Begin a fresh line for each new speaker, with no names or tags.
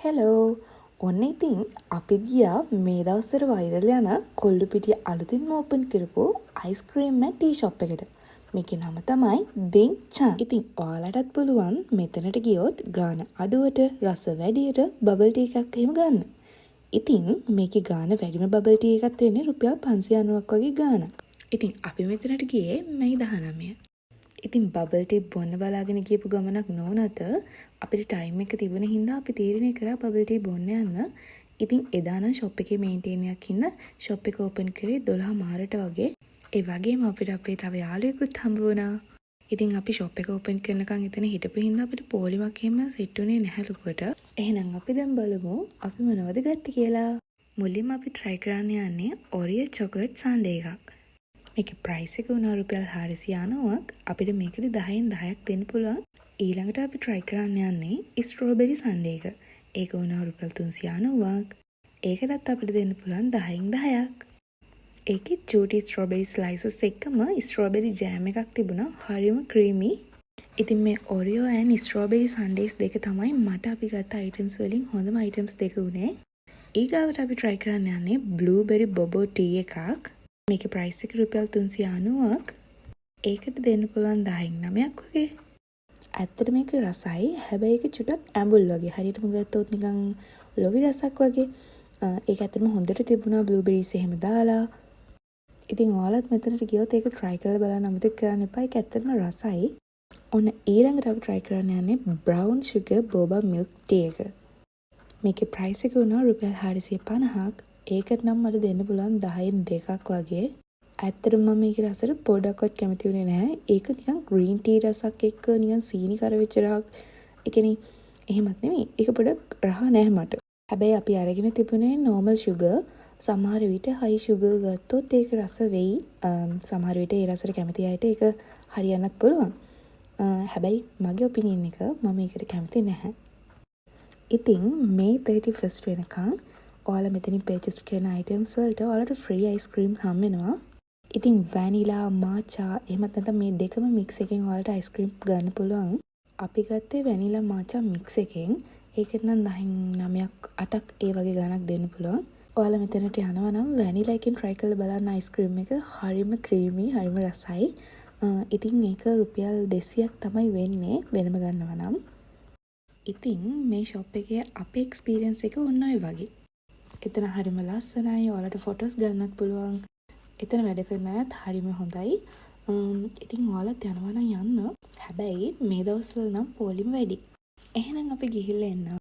Hello ඔන්න ඉතින් අපි ගියා මේ දවස්වල වෛරල් යන කොල්ලුපිටිය අලුතින්ම ඕපන් කරපු අයිස්ක්‍රීම් මැන් ටී ෂොප් එකට. මේකේ නම තමයි බින් චන්. ඉතින් ඔයාලටත් පුළුවන් මෙතනට ගියොත් ගාන අඩුවට රස වැඩියට බබල් ටී එකක් එහෙම ගන්න. ඉතින් මේකේ ගාන වැඩිම බබල් ටී එකක් වෙන්නේ රුපියල් 590ක් වගේ ගාණක්. ඉතින් අපි මෙතනට ගියේ මැයි 19. ඉතින් බබල් ටී බොන්න බලාගෙන ගියපු ගමනක් නොවනත අපිට ටයිම් එක තිබුණ හින්දා අපි තීරණය කරා බබල් ටී බොන්න යන්න. ඉතින් එදා නම් ෂොප් එකේ මේන්ටේන් එකක් හින්දා ෂොප් එක ඕපන් කරේ 12 මාරට වගේ. ඒ වගේම අපිට අපේ තව යාළුවෙකුත් හම්බ වුණා. ඉතින් අපි ෂොප් එක ඕපන් කරනකන් එතන හිටපු හින්දා අපිට පොලිමක් එහෙම සෙට් උනේ නැහැ ලොකුවට. එහෙනම් අපි දැන් බලමු අපි මොනවද ගත්තේ කියලා. මුලින්ම අපි try කරන්න යන්නේ Oreo chocolate sundae එකක්. මේකේ ප්‍රයිස් එක වුණා රුපියල් 490ක්. අපිට මේකට 10න් 10ක් දෙන්න පුළුවන්. ඊළඟට අපි try කරන්න යන්නේ ස්ට්‍රෝබෙරි සන්ඩේ එක. ඒක වුණා රුපියල් 390ක්. ඒකටත් අපිට දෙන්න පුළුවන් 10න් 10ක්. ඒකේ චූටි ස්ට්‍රෝබෙරි ස්ලයිසස් එක්කම ස්ට්‍රෝබෙරි ජෑම් එකක් තිබුණා. හරිම ක්‍රීමි. ඉතින් මේ Oreo and ස්ට්‍රෝබෙරි සන්ඩේස් දෙක තමයි මට අපි ගත්ත අයිටම්ස් වලින් හොඳම අයිටම්ස් දෙක උනේ. ඊගාවට අපි try කරන්න යන්නේ බ්ලූබෙරි බොබෝ ටී එකක්. මේකේ ප්‍රයිස් එක රුපියල් 390ක්. ඒකට දෙන්න පුළුවන් 10න් 9ක් වගේ. ඇත්තට මේක රසයි. හැබැයි ඒක චුටක් ඇඹුල් වගේ. හරියටම ගත්තොත් නිකන් ලොවි රසක් වගේ. ඒක ඇත්තටම හොඳට තිබුණා බ්ලූබෙරිස් එහෙම දාලා. ඉතින් ඔයාලත් මෙතනට ගියොත් ඒක try කරලා බලන්න අමතක කරන්න එපා. ඒක ඇත්තටම රසයි. ඔන්න ඊළඟට අපි try කරන්න යන්නේ brown sugar boba milk tea එක. මේකේ ප්‍රයිස් එක උනා රුපියල් 450ක්. ඒකට නම් මට දෙන්න පුළුවන් 10න් 2ක් වගේ. ඇත්තටම මම මේකේ රසට පොඩ්ඩක්වත් කැමති වුණේ නැහැ. ඒක නිකන් ග්‍රීන් ටී රසක් එක්ක නිකන් සීනි කර වෙච්ච රහක්. ඒ කියන්නේ එහෙමත් නෙමෙයි. ඒක පොඩක් රහ නැහැ මට. හැබැයි අපි අරගෙන තිබුණේ normal sugar. සමහර විට high sugar ගත්තොත් ඒක රස වෙයි. සමහර විට ඒ රසට කැමති අයට ඒක හරියන්නත් පුළුවන්. හැබැයි මගේ ඔපිනියන් එක මම ඒකට කැමති නැහැ. ඉතින් මේ 31st වෙනකන් ඔයාලා මෙතනින් පර්චේස් කරන අයිටම්ස් වලට ඔයාලට ෆ්‍රී අයිස්ක්‍රීම් හම් වෙනවා. ඉතින් වැනිලා මාචා එහෙමත් නැත්නම් මේ දෙකම මික්ස් එකෙන් ඔයාලට අයිස්ක්‍රීම් ගන්න පුළුවන්. අපි ගත්තේ වැනිලා මාචා මික්ස් එකෙන්. ඒකට නම් 10න් 9ක් 8ක් ඒ වගේ ගණක් දෙන්න පුළුවන්. ඔයාලා මෙතනට යනවා නම් වැනිලා එකෙන් try කරලා බලන්න අයිස්ක්‍රීම් එක. හරිම ක්‍රීමි, හරිම රසයි. ඉතින් ඒක රුපියල් 200ක් තමයි වෙන්නේ වෙනම ගන්නවා නම්. ඉතින් මේ ෂොප් එකේ අපේ එක්ස්පීරියන්ස් එක ඔන්න ඔය වගේ. එතන හරිම ලස්සනයි. ඔයාලට ෆොටෝස් ගන්නත් පුළුවන්. එතන වැඩ කරන අයත් හරිම හොඳයි. ඉතින් ඔයාලත් යනවා නම් යන්න. හැබැයි මේ දවස්වල නම් පොලිම වැඩි. එහෙනම් අපි ගිහිල්ලා එන්න.